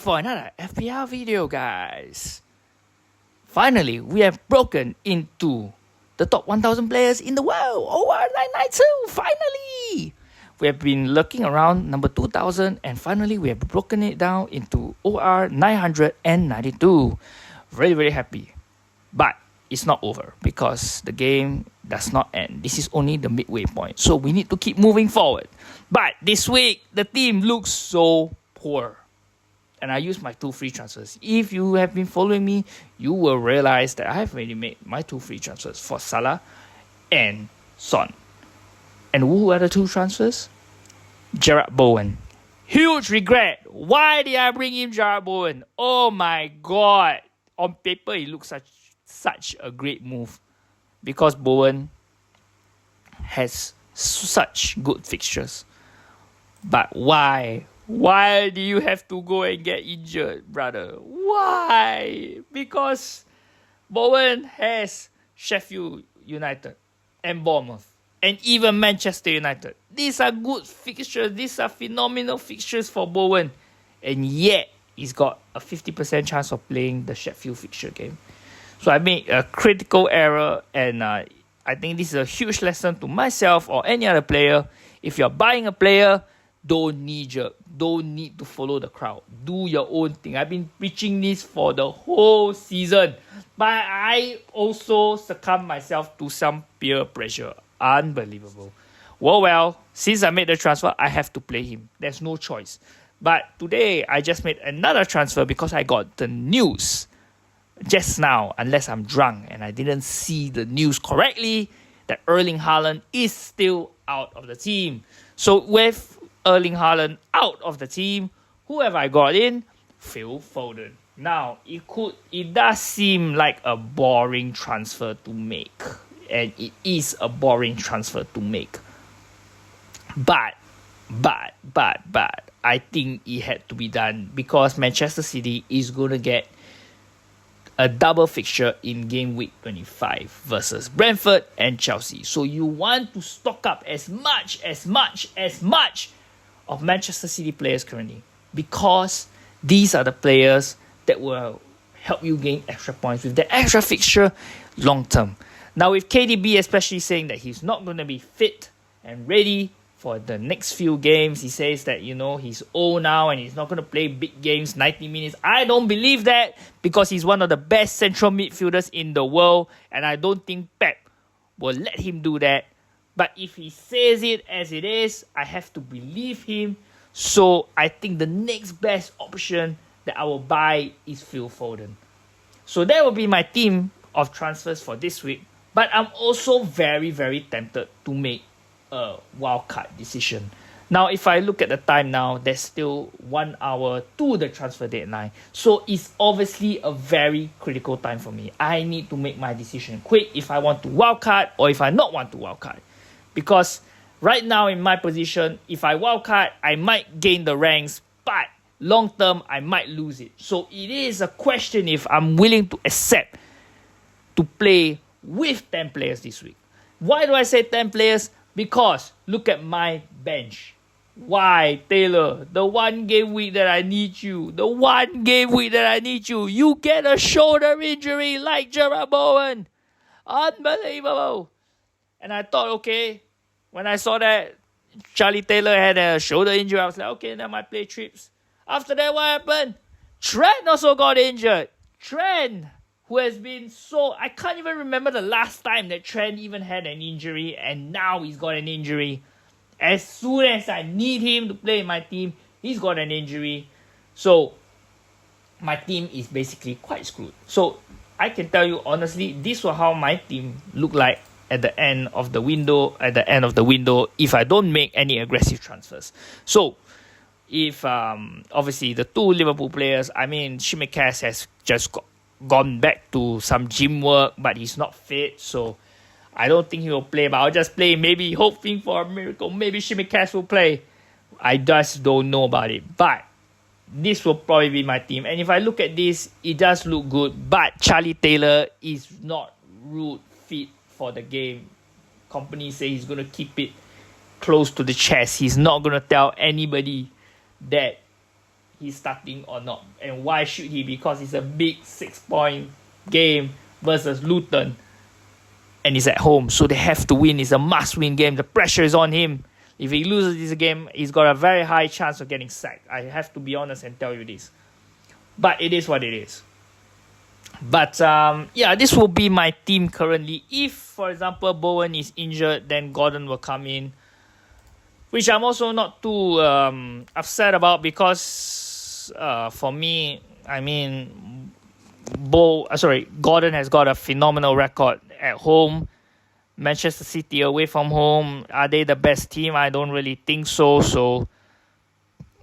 for another FPL video, guys. Finally, we have broken into the top 1000 players in the world. OR992, finally! We have been looking around number 2000 and finally we have broken it down into OR992. Very, very happy. But it's not over because the game does not end. This is only the midway point. So we need to keep moving forward. But this week, the team looks so poor. And I use my 2 free transfers. If you have been following me, you will realize that I have already made my 2 free transfers for Salah and Son. And who are the 2 transfers? Jarrod Bowen. Huge regret. Why did I bring in Jarrod Bowen? Oh my god. On paper, it looks such a great move. Because Bowen has such good fixtures. But why? Why do you have to go and get injured, brother? Why? Because Bowen has Sheffield United and Bournemouth and even Manchester United. These are good fixtures. These are phenomenal fixtures for Bowen. And yet, he's got a 50% chance of playing the Sheffield fixture game. So I made a critical error, and I think this is a huge lesson to myself or any other player. If you're buying a player, don't knee-jerk. Don't need to follow the crowd. Do your own thing. I've been preaching this for the whole season. But I also succumb myself to some peer pressure. Unbelievable. Well, since I made the transfer, I have to play him. There's no choice. But today, I just made another transfer because I got the news just now, unless I'm drunk and I didn't see the news correctly, that Erling Haaland is still out of the team. So with Erling Haaland out of the team, who have I got in? Phil Foden. Now, it does seem like a boring transfer to make. And it is a boring transfer to make. But, I think it had to be done because Manchester City is going to get a double fixture in game week 25 versus Brentford and Chelsea. So you want to stock up as much of Manchester City players currently, because these are the players that will help you gain extra points with the extra fixture long term. Now with KDB especially saying that he's not going to be fit and ready for the next few games, he says that, he's old now and he's not going to play big games, 90 minutes. I don't believe that because he's one of the best central midfielders in the world, and I don't think Pep will let him do that. But if he says it as it is, I have to believe him. So I think the next best option that I will buy is Phil Foden. So that will be my team of transfers for this week. But I'm also very, very tempted to make a wildcard decision. Now, if I look at the time now, there's still 1 hour to the transfer deadline. So it's obviously a very critical time for me. I need to make my decision quick if I want to wildcard or if I not want to wildcard. Because right now in my position, if I wildcard, I might gain the ranks, but long term, I might lose it. So it is a question if I'm willing to accept to play with 10 players this week. Why do I say 10 players? Because look at my bench. Why, Taylor? The 1 game week that I need you. The 1 game week that I need you. You get a shoulder injury like Jarrod Bowen. Unbelievable. And I thought, okay, when I saw that Charlie Taylor had a shoulder injury, I was like, okay, then I might play trips. After that, what happened? Trent also got injured. Trent, who has been I can't even remember the last time that Trent even had an injury, and now he's got an injury. As soon as I need him to play in my team, he's got an injury. So my team is basically quite screwed. So I can tell you honestly, this was how my team looked like at the end of the window, if I don't make any aggressive transfers. So if obviously the 2 Liverpool players, Shimikas has just gone back to some gym work, but he's not fit, so I don't think he will play. But I'll just play, maybe hoping for a miracle. Maybe Shimikas will play. I just don't know about it. But this will probably be my team. And if I look at this, it does look good. But Charlie Taylor is not root fit for the game. Company say he's going to keep it close to the chest. He's not going to tell anybody that he's starting or not. And why should he? Because it's a big 6-point game versus Luton. And he's at home, so they have to win. It's a must-win game. The pressure is on him. If he loses this game, he's got a very high chance of getting sacked. I have to be honest and tell you this. But it is what it is. But yeah, this will be my team currently. If, for example, Bowen is injured, then Gordon will come in, which I'm also not too upset about, because for me, I mean, Gordon has got a phenomenal record at home. Manchester City away from home, are they the best team? I don't really think so. So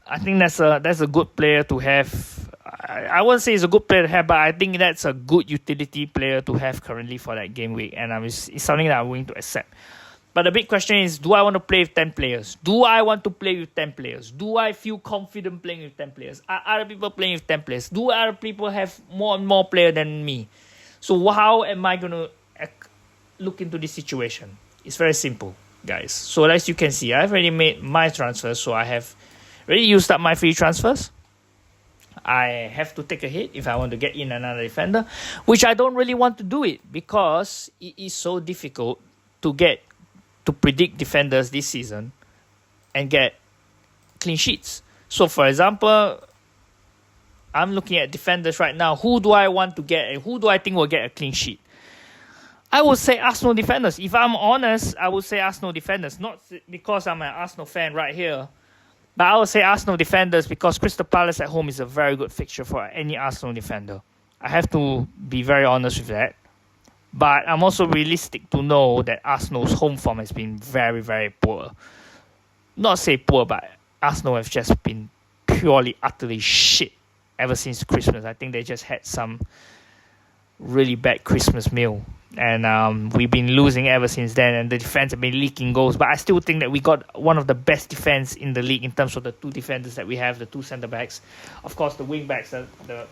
I think that's a good player to have. I wouldn't say it's a good player to have, but I think that's a good utility player to have currently for that game week, and it's something that I'm willing to accept. But the big question is, do I want to play with 10 players? Do I want to play with 10 players? Do I feel confident playing with 10 players? Are other people playing with 10 players? Do other people have more and more players than me? So how am I going to look into this situation? It's very simple, guys. So as you can see, I've already made my transfers, so I have already used up my free transfers. I have to take a hit if I want to get in another defender, which I don't really want to do it, because it is so difficult to predict defenders this season and get clean sheets. So for example, I'm looking at defenders right now. Who do I want to get and who do I think will get a clean sheet? I would say Arsenal defenders. If I'm honest, I would say Arsenal defenders. Not because I'm an Arsenal fan right here, but I would say Arsenal defenders because Crystal Palace at home is a very good fixture for any Arsenal defender. I have to be very honest with that. But I'm also realistic to know that Arsenal's home form has been very, very poor. Not say poor, but Arsenal have just been purely, utterly shit ever since Christmas. I think they just had some really bad Christmas meal. And we've been losing ever since then, and the defense have been leaking goals. But I still think that we got one of the best defense in the league in terms of the two defenders that we have, the two centre backs. Of course, the wing backs, the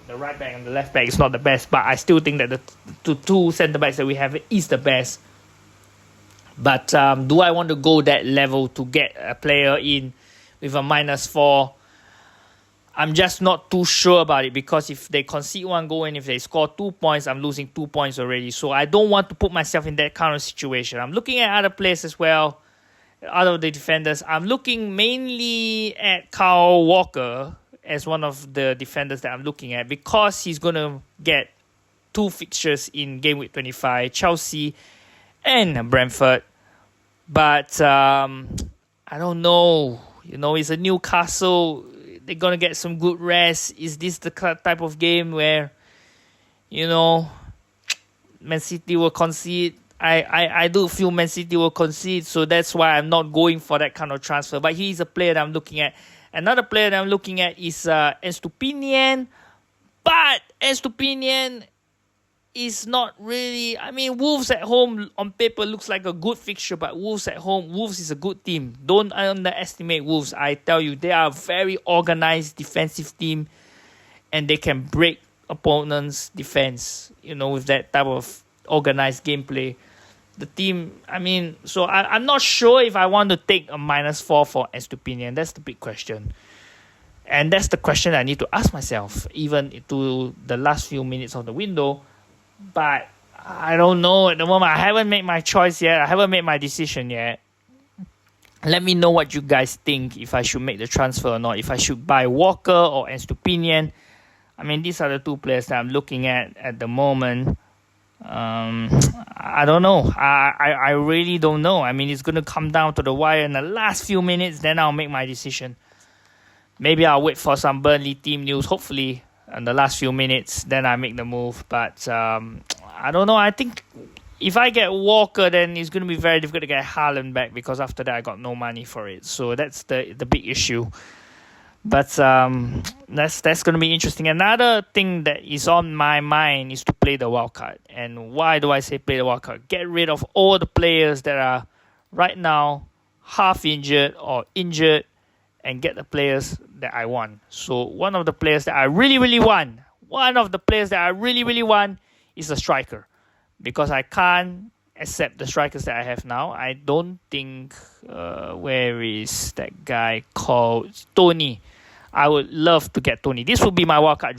right back and the left back is not the best, but I still think that the two centre backs that we have is the best. But do I want to go that level to get a player in with a -4? I'm just not too sure about it, because if they concede one goal and if they score 2 points, I'm losing 2 points already. So I don't want to put myself in that kind of situation. I'm looking at other players as well, other of the defenders. I'm looking mainly at Kyle Walker as one of the defenders that I'm looking at, because he's going to get 2 fixtures in game week 25, Chelsea and Brentford. But I don't know. You know, it's a Newcastle. They're going to get some good rest. Is this the type of game where, you know, Man City will concede? I do feel Man City will concede, so that's why I'm not going for that kind of transfer. But he's a player that I'm looking at. Another player that I'm looking at is Estupinian. But Estupinian is not really... I mean, Wolves at home on paper looks like a good fixture, but Wolves at home, Wolves is a good team. Don't underestimate Wolves. I tell you, they are a very organized defensive team, and they can break opponents' defense, you know, with that type of organized gameplay. The team, I mean, so I'm not sure if I want to take a -4 for Estupinian. That's the big question. And that's the question I need to ask myself, even to the last few minutes of the window. But I don't know at the moment. I haven't made my choice yet. I haven't made my decision yet. Let me know what you guys think, if I should make the transfer or not. If I should buy Walker or Estupinian. I mean, these are the two players that I'm looking at the moment. I don't know. I really don't know. I mean, it's going to come down to the wire in the last few minutes. Then I'll make my decision. Maybe I'll wait for some Burnley team news, hopefully, in the last few minutes. Then I make the move. But I don't know. I think if I get Walker, then it's going to be very difficult to get Haaland back, because after that I got no money for it. So that's the big issue. But that's going to be interesting. Another thing that is on my mind is to play the wildcard. And why do I say play the wildcard? Get rid of all the players that are right now half injured or injured, and get the players that I want. So one of the players that I really, really want is a striker. Because I can't accept the strikers that I have now. I don't think... where is that guy called? Tony. I would love to get Tony. This will be my wildcard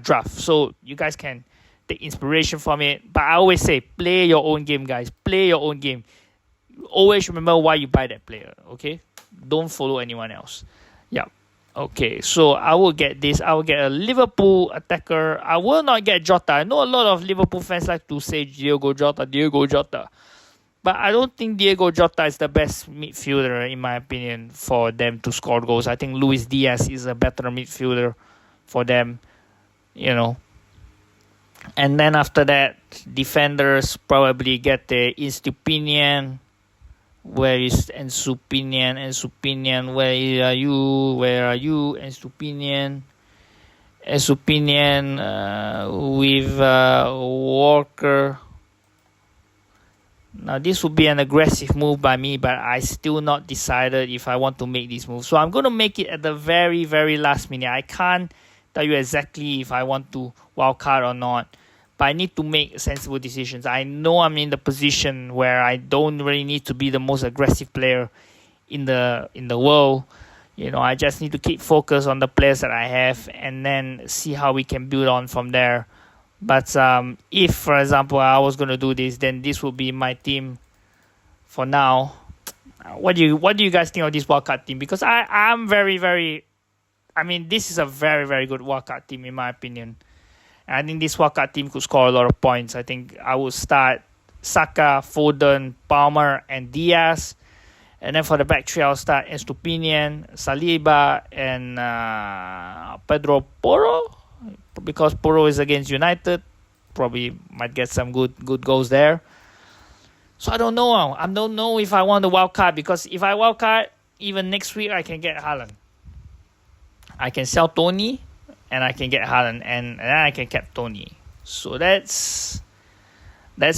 draft. So you guys can take inspiration from it. But I always say, play your own game, guys. Play your own game. Always remember why you buy that player, okay? Don't follow anyone else. Yeah. Okay, so I will get this. I will get a Liverpool attacker. I will not get Jota. I know a lot of Liverpool fans like to say Diogo Jota. But I don't think Diogo Jota is the best midfielder, in my opinion, for them to score goals. I think Luis Diaz is a better midfielder for them, you know. And then after that, defenders probably get the Estupinian. Where is Estupinian? Where are you? Estupinian with Walker. Now this would be an aggressive move by me, but I still not decided if I want to make this move. So I'm going to make it at the very, very last minute. I can't tell you exactly if I want to wildcard or not, but I need to make sensible decisions. I know I'm in the position where I don't really need to be the most aggressive player in the world. You know, I just need to keep focus on the players that I have and then see how we can build on from there. But if, for example, I was going to do this, then this will be my team for now. What do you guys think of this wildcard team? Because I'm very, very... I mean, this is a very, very good wildcard team, in my opinion. And I think this wildcard team could score a lot of points. I think I would start Saka, Foden, Palmer, and Diaz. And then for the back three, I'll start Estupinian, Saliba, and Pedro Porro. Because Porro is against United, probably might get some good goals there. So I don't know. I don't know if I want the wild card, because if I wild card, even next week I can get Haaland. I can sell Tony, and I can get Haaland, and then I can cap Tony. So that's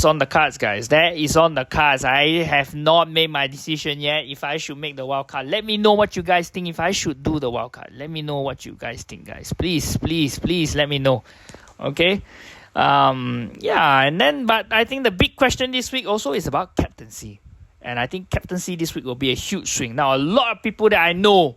on the cards, guys. That is on the cards. I have not made my decision yet if I should make the wild card. Let me know what you guys think if I should do the wild card. Let me know what you guys think, guys. Please let me know. Okay? Yeah, and then, but I think the big question this week also is about captaincy. And I think captaincy this week will be a huge swing. Now, a lot of people that I know,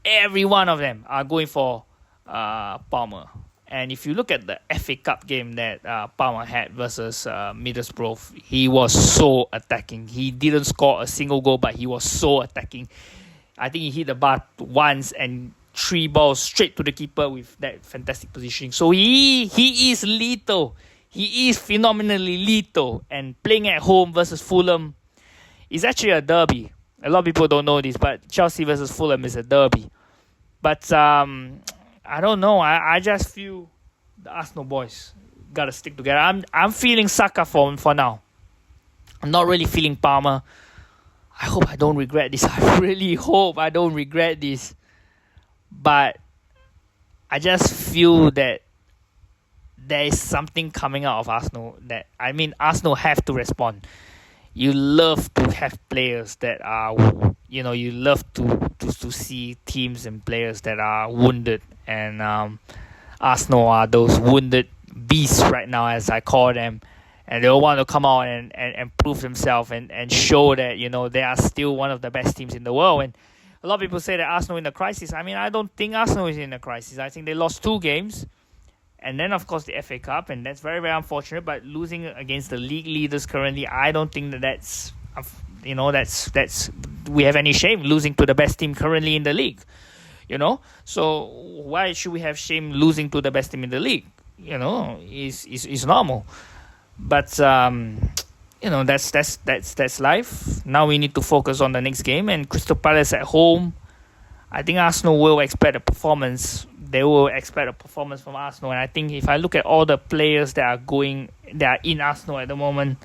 every one of them are going for Palmer. And if you look at the FA Cup game that Palmer had versus Middlesbrough, he was so attacking. He didn't score a single goal, but he was so attacking. I think he hit the bar once and 3 balls straight to the keeper with that fantastic positioning. So he is lethal. He is phenomenally lethal. And playing at home versus Fulham is actually a derby. A lot of people don't know this, but Chelsea versus Fulham is a derby. But I don't know. I just feel the Arsenal boys gotta stick together. I'm feeling Saka for now. I'm not really feeling Palmer. I hope I don't regret this. I really hope I don't regret this. But I just feel that there is something coming out of Arsenal that, I mean, Arsenal have to respond. You love to have players that are, you know, you love to see teams and players that are wounded. And Arsenal are those wounded beasts right now, as I call them. And they all want to come out and prove themselves and show that, you know, they are still one of the best teams in the world. And a lot of people say that Arsenal in a crisis. I mean, I don't think Arsenal is in a crisis. I think they lost 2 games. And then, of course, the FA Cup. And that's very, very unfortunate. But losing against the league leaders currently, I don't think that's we have any shame losing to the best team currently in the league. You know? So why should we have shame losing to the best team in the league? You know, is normal. But you know, that's life. Now we need to focus on the next game, and Crystal Palace at home. I think Arsenal will expect a performance. They will expect a performance from Arsenal, and I think if I look at all the players that are in Arsenal at the moment,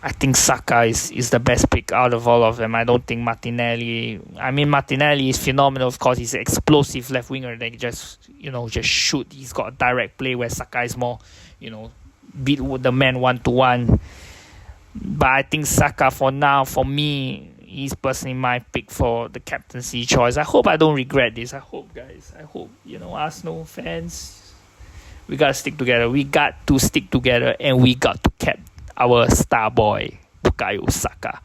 I think Saka is the best pick out of all of them. I don't think Martinelli. I mean, Martinelli is phenomenal. Of course, he's an explosive left winger that just shoot. He's got a direct play where Saka is more, beat the man 1-1. But I think Saka for now, for me, he's personally my pick for the captaincy choice. I hope I don't regret this. I hope, guys. I hope, Arsenal fans, we got to stick together. We got to stick together, and we got to cap our star boy, Bukayo Saka.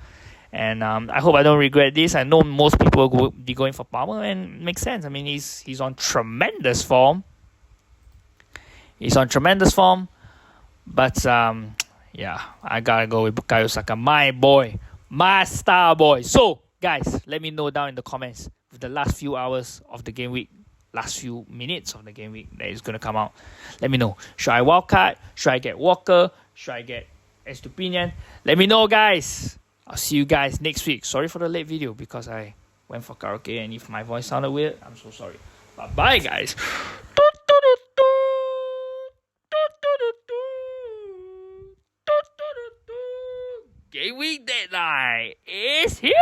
And I hope I don't regret this. I know most people will be going for Palmer, and it makes sense. I mean, he's on tremendous form. He's on tremendous form. But yeah, I gotta go with Bukayo Saka, my boy, my star boy. So guys, let me know down in the comments with the last few hours of the game week, last few minutes of the game week that is gonna come out. Let me know. Should I wildcard? Should I get Walker? Should I get Estupinian? Let me know, guys. I'll see you guys next week. Sorry for the late video because I went for karaoke, and if my voice sounded weird, I'm so sorry. But bye, guys. Game week deadline is here.